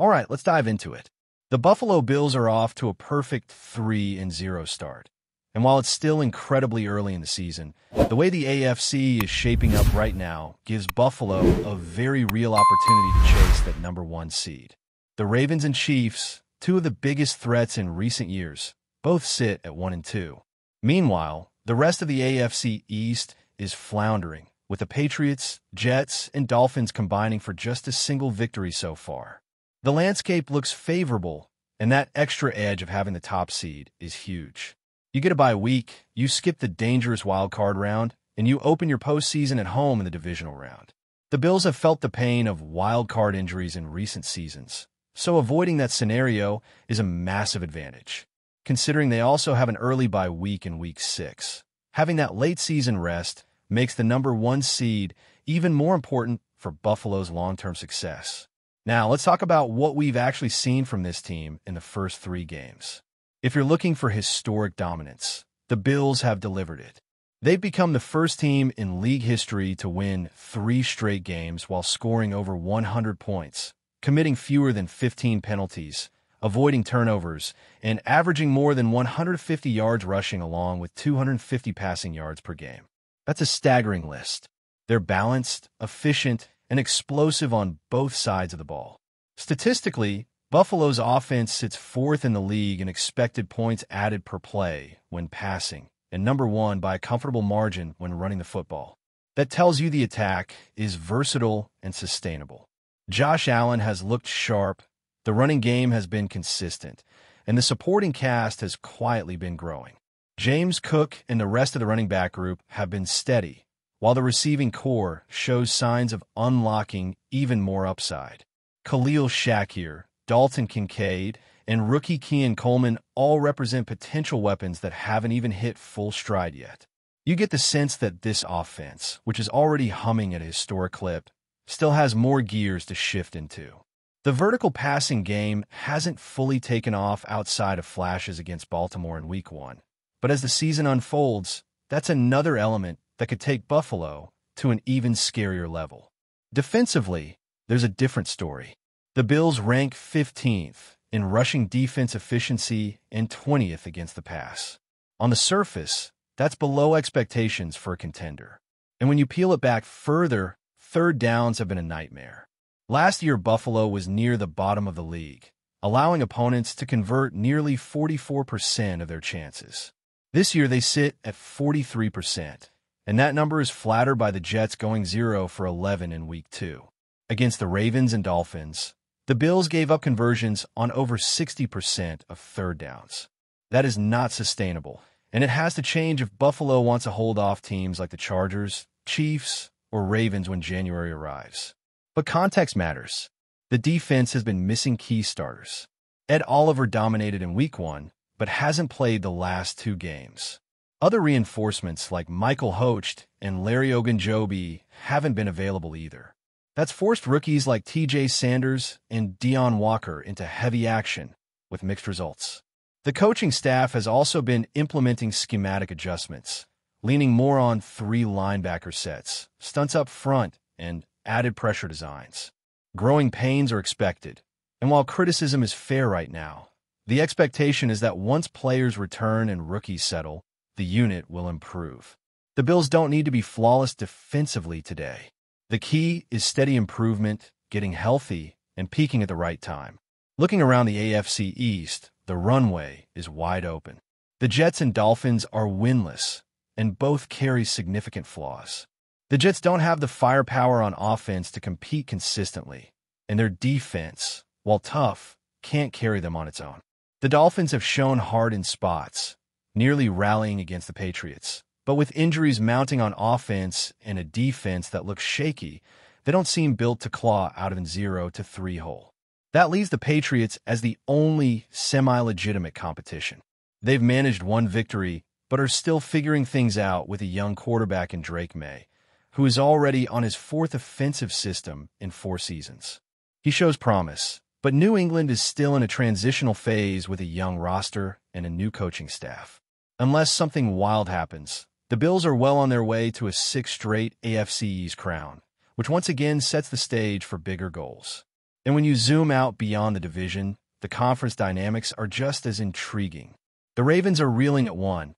All right, let's dive into it. The Buffalo Bills are off to a perfect 3-0 start. And while it's still incredibly early in the season, the way the AFC is shaping up right now gives Buffalo a very real opportunity to chase that #1 seed. The Ravens and Chiefs, two of the biggest threats in recent years, both sit at 1-2. Meanwhile, the rest of the AFC East is floundering, with the Patriots, Jets, and Dolphins combining for just a single victory so far. The landscape looks favorable, and that extra edge of having the top seed is huge. You get a bye week, you skip the dangerous wildcard round, and you open your postseason at home in the divisional round. The Bills have felt the pain of wildcard injuries in recent seasons, so avoiding that scenario is a massive advantage, considering they also have an early bye week in Week 6. Having that late-season rest makes the #1 seed even more important for Buffalo's long-term success. Now, let's talk about what we've actually seen from this team in the first 3 games. If you're looking for historic dominance, the Bills have delivered it. They've become the first team in league history to win 3 straight games while scoring over 100 points, committing fewer than 15 penalties, avoiding turnovers, and averaging more than 150 yards rushing along with 250 passing yards per game. That's a staggering list. They're balanced, efficient, and explosive on both sides of the ball. Statistically, Buffalo's offense sits 4th in the league in expected points added per play when passing, and #1 by a comfortable margin when running the football. That tells you the attack is versatile and sustainable. Josh Allen has looked sharp, the running game has been consistent, and the supporting cast has quietly been growing. James Cook and the rest of the running back group have been steady, while the receiving core shows signs of unlocking even more upside. Khalil Shakir, Dalton Kincaid, and rookie Keon Coleman all represent potential weapons that haven't even hit full stride yet. You get the sense that this offense, which is already humming at a historic clip, still has more gears to shift into. The vertical passing game hasn't fully taken off outside of flashes against Baltimore in Week 1. But as the season unfolds, that's another element that could take Buffalo to an even scarier level. Defensively, there's a different story. The Bills rank 15th in rushing defense efficiency and 20th against the pass. On the surface, that's below expectations for a contender. And when you peel it back further, third downs have been a nightmare. Last year, Buffalo was near the bottom of the league, allowing opponents to convert nearly 44% of their chances. This year, they sit at 43%, and that number is flattered by the Jets going 0 for 11 in Week 2. Against the Ravens and Dolphins, the Bills gave up conversions on over 60% of third downs. That is not sustainable, and it has to change if Buffalo wants to hold off teams like the Chargers, Chiefs, or Ravens when January arrives. But context matters. The defense has been missing key starters. Ed Oliver dominated in Week 1, but hasn't played the last 2 games. Other reinforcements like Michael Hocht and Larry Ogunjobi haven't been available either. That's forced rookies like TJ Sanders and Deion Walker into heavy action with mixed results. The coaching staff has also been implementing schematic adjustments, leaning more on 3 linebacker sets, stunts up front, and added pressure designs. Growing pains are expected, and while criticism is fair right now, the expectation is that once players return and rookies settle, the unit will improve. The Bills don't need to be flawless defensively today. The key is steady improvement, getting healthy, and peaking at the right time. Looking around the AFC East, the runway is wide open. The Jets and Dolphins are winless, and both carry significant flaws. The Jets don't have the firepower on offense to compete consistently, and their defense, while tough, can't carry them on its own. The Dolphins have shown hard in spots, nearly rallying against the Patriots. But with injuries mounting on offense and a defense that looks shaky, they don't seem built to claw out of a 0-3 hole. That leaves the Patriots as the only semi-legitimate competition. They've managed 1 victory, but are still figuring things out with a young quarterback in Drake May, who is already on his 4th offensive system in 4 seasons. He shows promise, but New England is still in a transitional phase with a young roster and a new coaching staff. Unless something wild happens, the Bills are well on their way to a 6th straight AFC East crown, which once again sets the stage for bigger goals. And when you zoom out beyond the division, the conference dynamics are just as intriguing. The Ravens are reeling at 1-2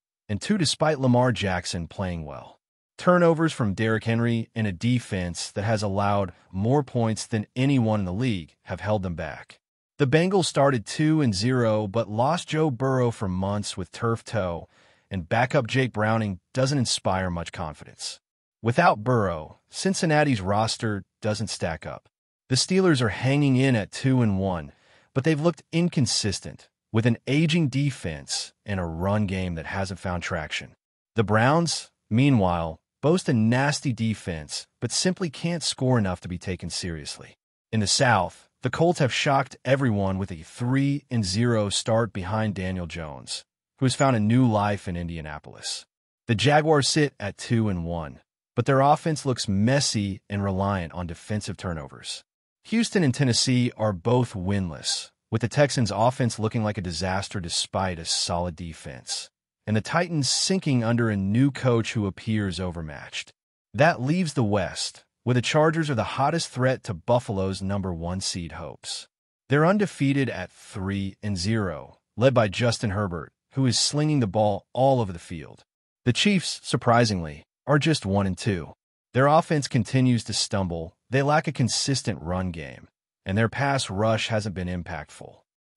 despite Lamar Jackson playing well. Turnovers from Derrick Henry and a defense that has allowed more points than anyone in the league have held them back. The Bengals started 2-0 but lost Joe Burrow for months with turf toe, and backup Jake Browning doesn't inspire much confidence. Without Burrow, Cincinnati's roster doesn't stack up. The Steelers are hanging in at 2-1, but they've looked inconsistent, with an aging defense and a run game that hasn't found traction. The Browns, meanwhile, boast a nasty defense, but simply can't score enough to be taken seriously. In the South, the Colts have shocked everyone with a 3-0 start behind Daniel Jones, who has found a new life in Indianapolis. The Jaguars sit at 2-1, but their offense looks messy and reliant on defensive turnovers. Houston and Tennessee are both winless, with the Texans' offense looking like a disaster despite a solid defense, and the Titans sinking under a new coach who appears overmatched. That leaves the West, where the Chargers are the hottest threat to Buffalo's #1 seed hopes. They're undefeated at 3-0, led by Justin Herbert, who is slinging the ball all over the field. The Chiefs, surprisingly, are just 1-2. Their offense continues to stumble, they lack a consistent run game, and their pass rush hasn't been impactful.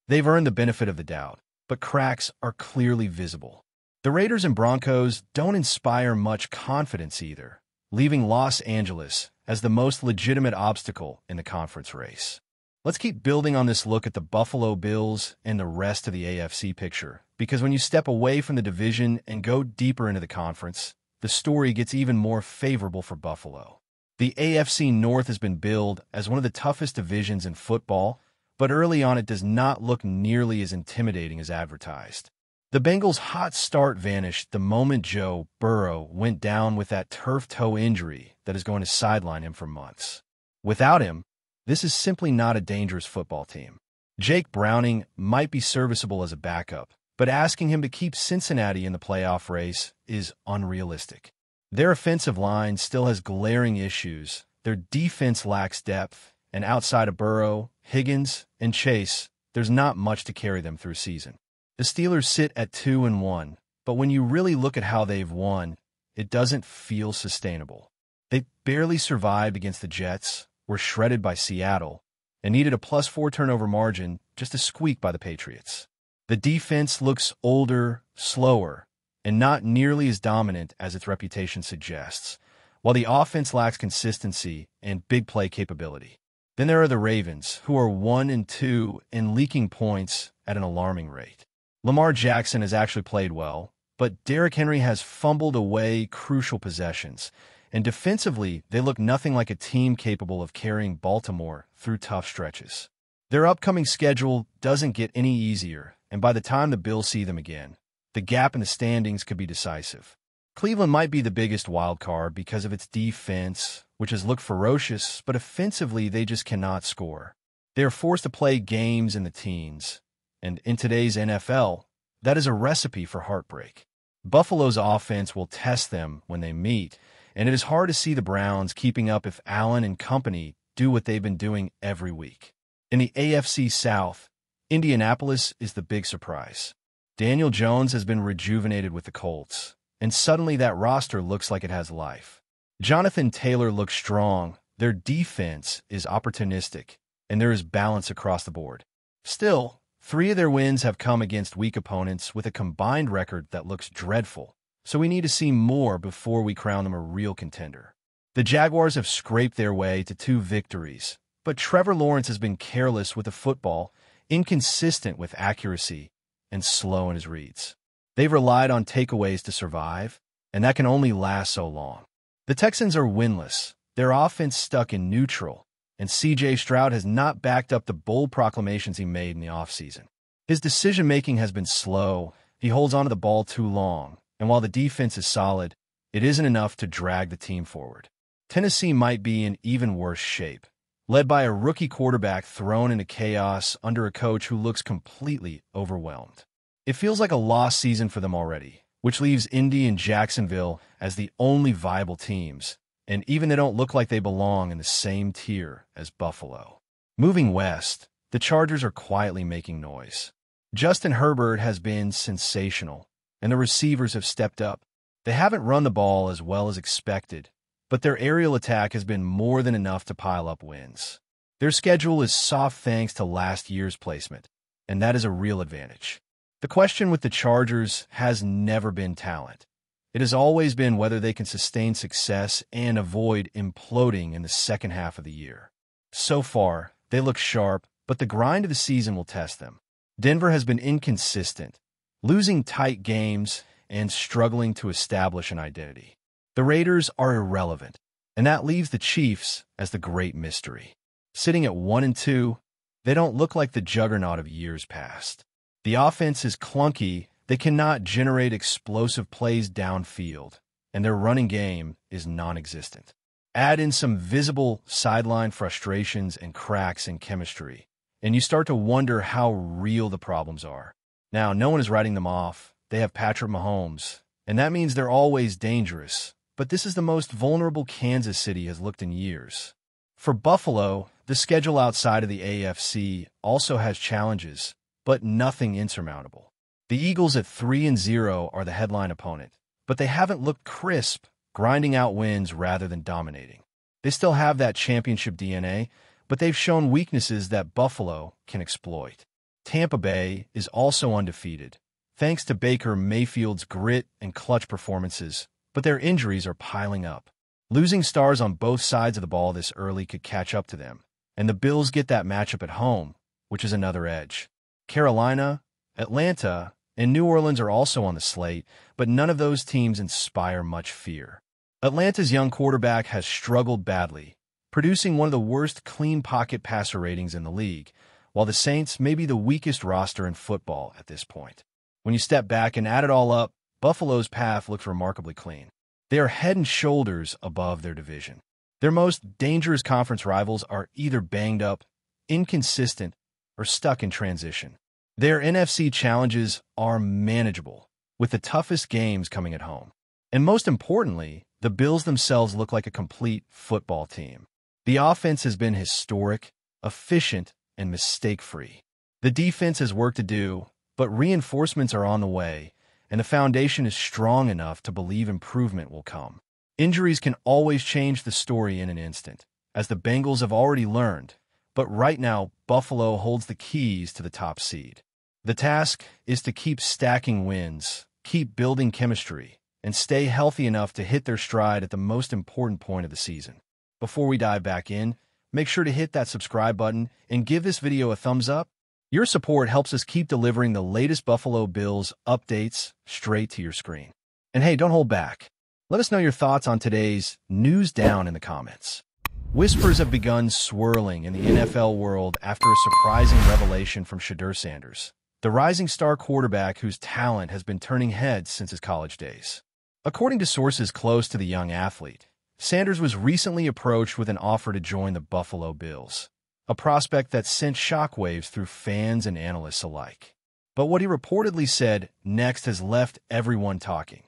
They've earned the benefit of the doubt, but cracks are clearly visible. The Raiders and Broncos don't inspire much confidence either, leaving Los Angeles as the most legitimate obstacle in the conference race. Let's keep building on this look at the Buffalo Bills and the rest of the AFC picture, because when you step away from the division and go deeper into the conference, the story gets even more favorable for Buffalo. The AFC North has been billed as one of the toughest divisions in football, but early on it does not look nearly as intimidating as advertised. The Bengals' hot start vanished the moment Joe Burrow went down with that turf toe injury that is going to sideline him for months. Without him, this is simply not a dangerous football team. Jake Browning might be serviceable as a backup, but asking him to keep Cincinnati in the playoff race is unrealistic. Their offensive line still has glaring issues, their defense lacks depth, and outside of Burrow, Higgins, and Chase, there's not much to carry them through season. The Steelers sit at 2-1, but when you really look at how they've won, it doesn't feel sustainable. They barely survived against the Jets, were shredded by Seattle, and needed a +4 turnover margin just to squeak by the Patriots. The defense looks older, slower, and not nearly as dominant as its reputation suggests, while the offense lacks consistency and big play capability. Then there are the Ravens, who are 1-2 and leaking points at an alarming rate. Lamar Jackson has actually played well, but Derrick Henry has fumbled away crucial possessions, and defensively they look nothing like a team capable of carrying Baltimore through tough stretches. Their upcoming schedule doesn't get any easier, and by the time the Bills see them again, the gap in the standings could be decisive. Cleveland might be the biggest wild card because of its defense, which has looked ferocious, but offensively they just cannot score. They are forced to play games in the teens, and in today's NFL, that is a recipe for heartbreak. Buffalo's offense will test them when they meet, and it is hard to see the Browns keeping up if Allen and company do what they've been doing every week. In the AFC South, Indianapolis is the big surprise. Daniel Jones has been rejuvenated with the Colts, and suddenly that roster looks like it has life. Jonathan Taylor looks strong, their defense is opportunistic, and there is balance across the board. Still, 3 of their wins have come against weak opponents with a combined record that looks dreadful, so we need to see more before we crown them a real contender. The Jaguars have scraped their way to 2 victories, but Trevor Lawrence has been careless with the football, inconsistent with accuracy, and slow in his reads. They've relied on takeaways to survive, and that can only last so long. The Texans are winless, their offense stuck in neutral, and C.J. Stroud has not backed up the bold proclamations he made in the offseason. His decision-making has been slow, he holds onto the ball too long, and while the defense is solid, it isn't enough to drag the team forward. Tennessee might be in even worse shape, led by a rookie quarterback thrown into chaos under a coach who looks completely overwhelmed. It feels like a lost season for them already, which leaves Indy and Jacksonville as the only viable teams, and even they don't look like they belong in the same tier as Buffalo. Moving west, the Chargers are quietly making noise. Justin Herbert has been sensational, and the receivers have stepped up. They haven't run the ball as well as expected, but their aerial attack has been more than enough to pile up wins. Their schedule is soft thanks to last year's placement, and that is a real advantage. The question with the Chargers has never been talent. It has always been whether they can sustain success and avoid imploding in the second half of the year. So far, they look sharp, but the grind of the season will test them. Denver has been inconsistent, losing tight games and struggling to establish an identity. The Raiders are irrelevant, and that leaves the Chiefs as the great mystery. Sitting at 1-2, they don't look like the juggernaut of years past. The offense is clunky, they cannot generate explosive plays downfield, and their running game is non-existent. Add in some visible sideline frustrations and cracks in chemistry, and you start to wonder how real the problems are. Now, no one is writing them off. They have Patrick Mahomes, and that means they're always dangerous, but this is the most vulnerable Kansas City has looked in years. For Buffalo, the schedule outside of the AFC also has challenges, but nothing insurmountable. The Eagles at 3-0 are the headline opponent, but they haven't looked crisp, grinding out wins rather than dominating. They still have that championship DNA, but they've shown weaknesses that Buffalo can exploit. Tampa Bay is also undefeated, thanks to Baker Mayfield's grit and clutch performances, but their injuries are piling up. Losing stars on both sides of the ball this early could catch up to them, and the Bills get that matchup at home, which is another edge. Carolina, Atlanta, and New Orleans are also on the slate, but none of those teams inspire much fear. Atlanta's young quarterback has struggled badly, producing one of the worst clean pocket passer ratings in the league, while the Saints may be the weakest roster in football at this point. When you step back and add it all up, Buffalo's path looks remarkably clean. They are head and shoulders above their division. Their most dangerous conference rivals are either banged up, inconsistent, or stuck in transition. Their NFC challenges are manageable, with the toughest games coming at home. And most importantly, the Bills themselves look like a complete football team. The offense has been historic, efficient, and mistake-free. The defense has work to do, but reinforcements are on the way, and the foundation is strong enough to believe improvement will come. Injuries can always change the story in an instant, as the Bengals have already learned, but right now Buffalo holds the keys to the top seed. The task is to keep stacking wins, keep building chemistry, and stay healthy enough to hit their stride at the most important point of the season. Before we dive back in, make sure to hit that subscribe button and give this video a thumbs up. Your support helps us keep delivering the latest Buffalo Bills updates straight to your screen. And hey, don't hold back. Let us know your thoughts on today's news down in the comments. Whispers have begun swirling in the NFL world after a surprising revelation from SHEDEUR Sanders, the rising star quarterback whose talent has been turning heads since his college days. According to sources close to the young athlete, Sanders was recently approached with an offer to join the Buffalo Bills, a prospect that sent shockwaves through fans and analysts alike. But what he reportedly said next has left everyone talking.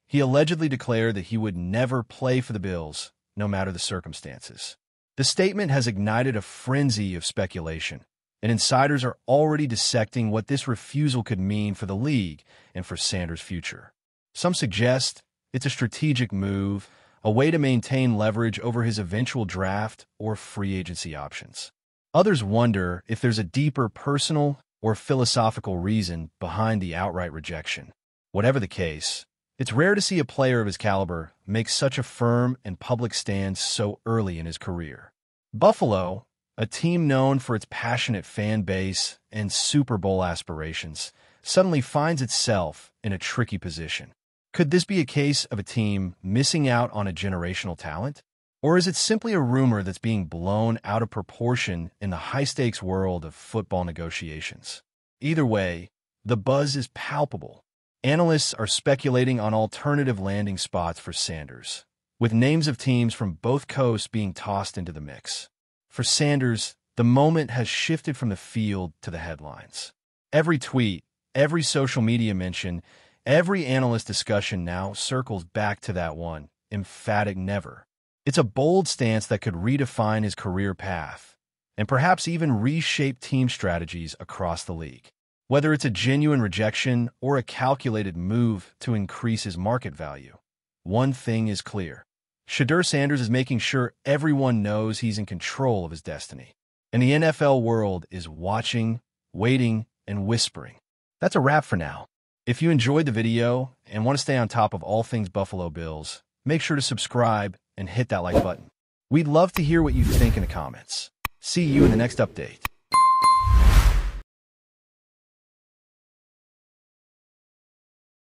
He allegedly declared that he would never play for the Bills, no matter the circumstances. The statement has ignited a frenzy of speculation, and insiders are already dissecting what this refusal could mean for the league and for Sanders' future. Some suggest it's a strategic move, a way to maintain leverage over his eventual draft or free agency options. Others wonder if there's a deeper personal or philosophical reason behind the outright rejection. Whatever the case, it's rare to see a player of his caliber make such a firm and public stance so early in his career. Buffalo, a team known for its passionate fan base and Super Bowl aspirations, suddenly finds itself in a tricky position. Could this be a case of a team missing out on a generational talent? Or is it simply a rumor that's being blown out of proportion in the high-stakes world of football negotiations? Either way, the buzz is palpable. Analysts are speculating on alternative landing spots for Sanders, with names of teams from both coasts being tossed into the mix. For Sanders, the moment has shifted from the field to the headlines. Every tweet, every social media mention, every analyst discussion now circles back to that one emphatic never. It's a bold stance that could redefine his career path, and perhaps even reshape team strategies across the league. Whether it's a genuine rejection or a calculated move to increase his market value, one thing is clear. SHEDEUR Sanders is making sure everyone knows he's in control of his destiny. And the NFL world is watching, waiting, and whispering. That's a wrap for now. If you enjoyed the video and want to stay on top of all things Buffalo Bills, make sure to subscribe and hit that like button. We'd love to hear what you think in the comments. See you in the next update.